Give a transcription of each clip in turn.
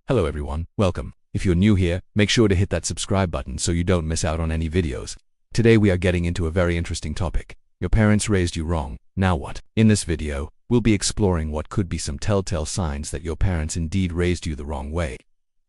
Hello everyone, welcome. If you're new here, make sure to hit that subscribe button so you don't miss out on any videos. Today we are getting into a very interesting topic. Your parents raised you wrong, now what? In this video, we'll be exploring what could be some telltale signs that your parents indeed raised you the wrong way.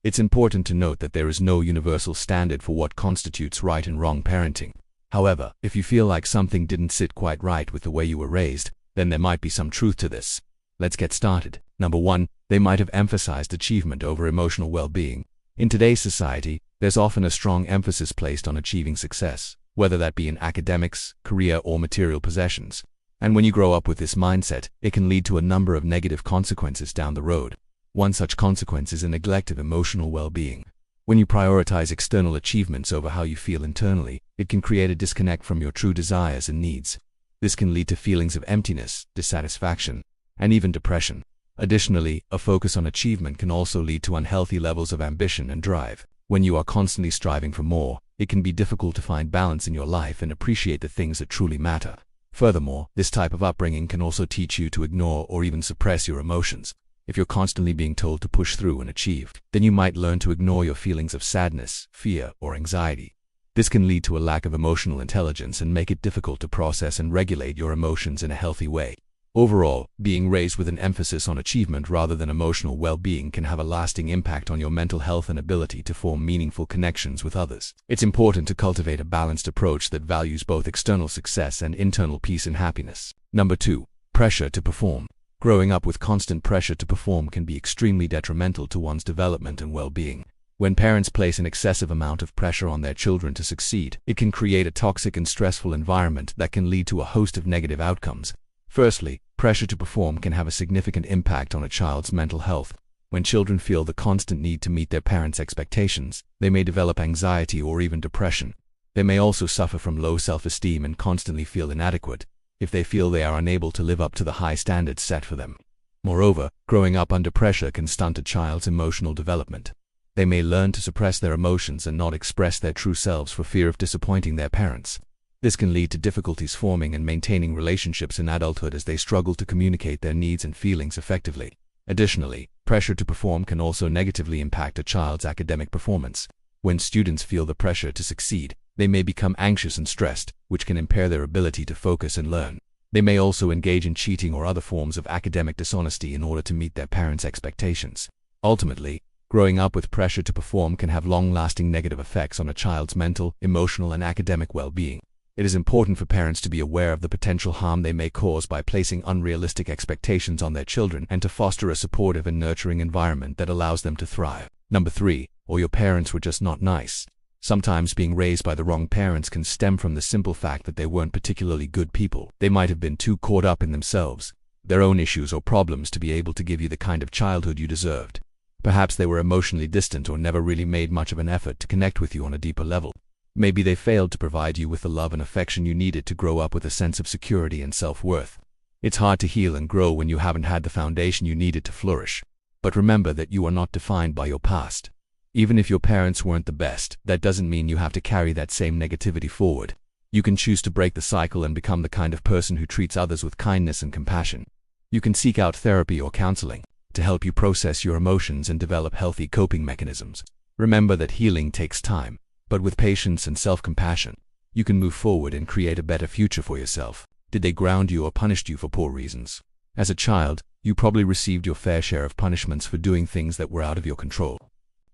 It's important to note that there is no universal standard for what constitutes right and wrong parenting. However, if you feel like something didn't sit quite right with the way you were raised, then there might be some truth to this. Let's get started. Number 1, they might have emphasized achievement over emotional well-being. In today's society, there's often a strong emphasis placed on achieving success, whether that be in academics, career, or material possessions. And when you grow up with this mindset, it can lead to a number of negative consequences down the road. One such consequence is a neglect of emotional well-being. When you prioritize external achievements over how you feel internally, it can create a disconnect from your true desires and needs. This can lead to feelings of emptiness, dissatisfaction, and even depression. Additionally, a focus on achievement can also lead to unhealthy levels of ambition and drive. When you are constantly striving for more, it can be difficult to find balance in your life and appreciate the things that truly matter. Furthermore, this type of upbringing can also teach you to ignore or even suppress your emotions. If you're constantly being told to push through and achieve, then you might learn to ignore your feelings of sadness, fear, or anxiety. This can lead to a lack of emotional intelligence and make it difficult to process and regulate your emotions in a healthy way. Overall, being raised with an emphasis on achievement rather than emotional well-being can have a lasting impact on your mental health and ability to form meaningful connections with others. It's important to cultivate a balanced approach that values both external success and internal peace and happiness. Number 2, pressure to perform. Growing up with constant pressure to perform can be extremely detrimental to one's development and well-being. When parents place an excessive amount of pressure on their children to succeed, it can create a toxic and stressful environment that can lead to a host of negative outcomes. Firstly, pressure to perform can have a significant impact on a child's mental health. When children feel the constant need to meet their parents' expectations, they may develop anxiety or even depression. They may also suffer from low self-esteem and constantly feel inadequate if they feel they are unable to live up to the high standards set for them. Moreover, growing up under pressure can stunt a child's emotional development. They may learn to suppress their emotions and not express their true selves for fear of disappointing their parents. This can lead to difficulties forming and maintaining relationships in adulthood as they struggle to communicate their needs and feelings effectively. Additionally, pressure to perform can also negatively impact a child's academic performance. When students feel the pressure to succeed, they may become anxious and stressed, which can impair their ability to focus and learn. They may also engage in cheating or other forms of academic dishonesty in order to meet their parents' expectations. Ultimately, growing up with pressure to perform can have long-lasting negative effects on a child's mental, emotional, and academic well-being. It is important for parents to be aware of the potential harm they may cause by placing unrealistic expectations on their children and to foster a supportive and nurturing environment that allows them to thrive. Number 3, or your parents were just not nice. Sometimes being raised by the wrong parents can stem from the simple fact that they weren't particularly good people. They might have been too caught up in themselves, their own issues or problems to be able to give you the kind of childhood you deserved. Perhaps they were emotionally distant or never really made much of an effort to connect with you on a deeper level. Maybe they failed to provide you with the love and affection you needed to grow up with a sense of security and self-worth. It's hard to heal and grow when you haven't had the foundation you needed to flourish. But remember that you are not defined by your past. Even if your parents weren't the best, that doesn't mean you have to carry that same negativity forward. You can choose to break the cycle and become the kind of person who treats others with kindness and compassion. You can seek out therapy or counseling to help you process your emotions and develop healthy coping mechanisms. Remember that healing takes time. But with patience and self-compassion, you can move forward and create a better future for yourself. Did they ground you or punished you for poor reasons? As a child, you probably received your fair share of punishments for doing things that were out of your control.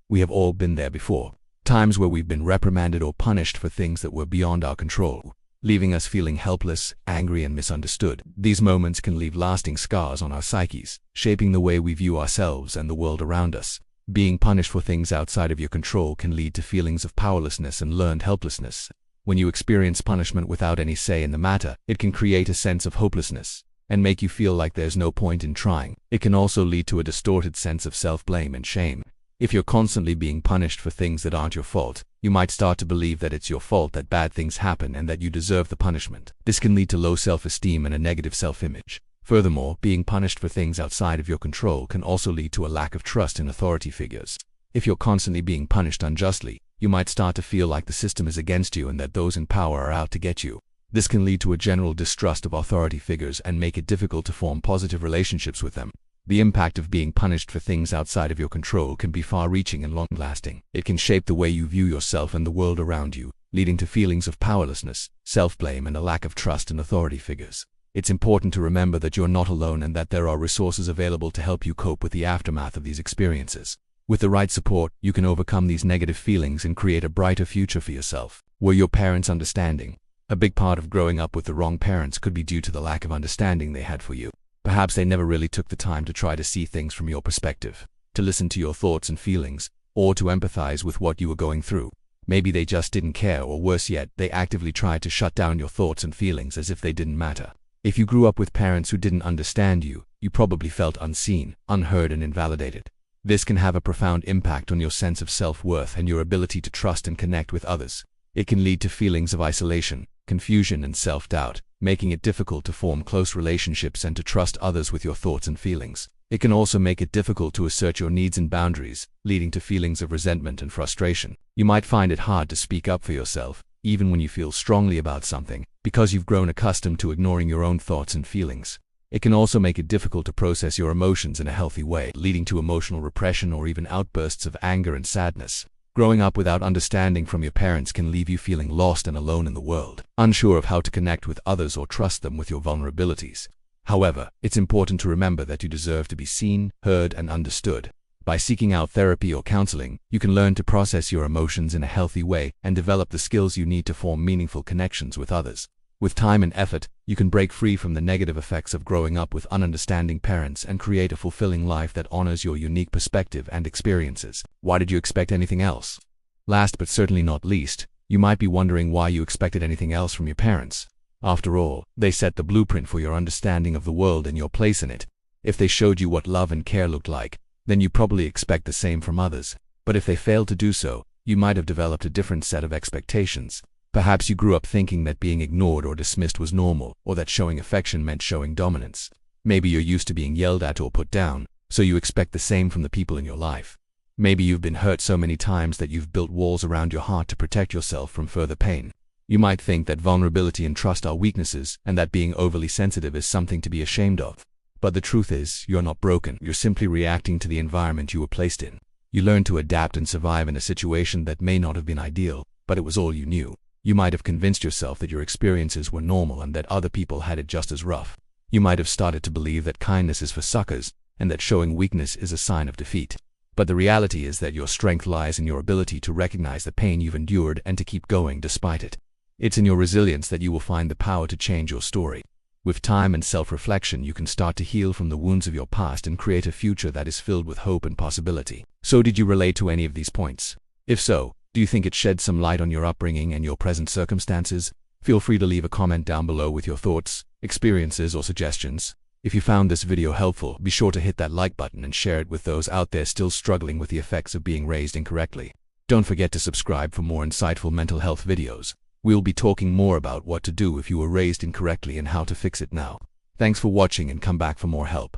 We have all been there before. Times where we've been reprimanded or punished for things that were beyond our control, leaving us feeling helpless, angry, and misunderstood. These moments can leave lasting scars on our psyches, shaping the way we view ourselves and the world around us. Being punished for things outside of your control can lead to feelings of powerlessness and learned helplessness. When you experience punishment without any say in the matter, it can create a sense of hopelessness and make you feel like there's no point in trying. It can also lead to a distorted sense of self-blame and shame. If you're constantly being punished for things that aren't your fault, you might start to believe that it's your fault that bad things happen and that you deserve the punishment. This can lead to low self-esteem and a negative self-image. Furthermore, being punished for things outside of your control can also lead to a lack of trust in authority figures. If you're constantly being punished unjustly, you might start to feel like the system is against you and that those in power are out to get you. This can lead to a general distrust of authority figures and make it difficult to form positive relationships with them. The impact of being punished for things outside of your control can be far-reaching and long-lasting. It can shape the way you view yourself and the world around you, leading to feelings of powerlessness, self-blame, and a lack of trust in authority figures. It's important to remember that you're not alone and that there are resources available to help you cope with the aftermath of these experiences. With the right support, you can overcome these negative feelings and create a brighter future for yourself. Were your parents understanding? A big part of growing up with the wrong parents could be due to the lack of understanding they had for you. Perhaps they never really took the time to try to see things from your perspective, to listen to your thoughts and feelings, or to empathize with what you were going through. Maybe they just didn't care, or worse yet, they actively tried to shut down your thoughts and feelings as if they didn't matter. If you grew up with parents who didn't understand you, you probably felt unseen, unheard, and invalidated. This can have a profound impact on your sense of self-worth and your ability to trust and connect with others. It can lead to feelings of isolation, confusion, and self-doubt, making it difficult to form close relationships and to trust others with your thoughts and feelings. It can also make it difficult to assert your needs and boundaries, leading to feelings of resentment and frustration. You might find it hard to speak up for yourself, even when you feel strongly about something, because you've grown accustomed to ignoring your own thoughts and feelings. It can also make it difficult to process your emotions in a healthy way, leading to emotional repression or even outbursts of anger and sadness. Growing up without understanding from your parents can leave you feeling lost and alone in the world, unsure of how to connect with others or trust them with your vulnerabilities. However, it's important to remember that you deserve to be seen, heard, and understood. By seeking out therapy or counseling, you can learn to process your emotions in a healthy way and develop the skills you need to form meaningful connections with others. With time and effort, you can break free from the negative effects of growing up with ununderstanding parents and create a fulfilling life that honors your unique perspective and experiences. Why did you expect anything else? Last but certainly not least, you might be wondering why you expected anything else from your parents. After all, they set the blueprint for your understanding of the world and your place in it. If they showed you what love and care looked like, then you probably expect the same from others. But if they failed to do so, you might have developed a different set of expectations. Perhaps you grew up thinking that being ignored or dismissed was normal, or that showing affection meant showing dominance. Maybe you're used to being yelled at or put down, so you expect the same from the people in your life. Maybe you've been hurt so many times that you've built walls around your heart to protect yourself from further pain. You might think that vulnerability and trust are weaknesses, and that being overly sensitive is something to be ashamed of. But the truth is, you're not broken. You're simply reacting to the environment you were placed in. You learned to adapt and survive in a situation that may not have been ideal, but it was all you knew. You might have convinced yourself that your experiences were normal and that other people had it just as rough. You might have started to believe that kindness is for suckers, and that showing weakness is a sign of defeat. But the reality is that your strength lies in your ability to recognize the pain you've endured and to keep going despite it. It's in your resilience that you will find the power to change your story. With time and self-reflection, you can start to heal from the wounds of your past and create a future that is filled with hope and possibility. So, did you relate to any of these points? If so, do you think it sheds some light on your upbringing and your present circumstances? Feel free to leave a comment down below with your thoughts, experiences, or suggestions. If you found this video helpful, be sure to hit that like button and share it with those out there still struggling with the effects of being raised incorrectly. Don't forget to subscribe for more insightful mental health videos. We'll be talking more about what to do if you were raised incorrectly and how to fix it now. Thanks for watching, and come back for more help.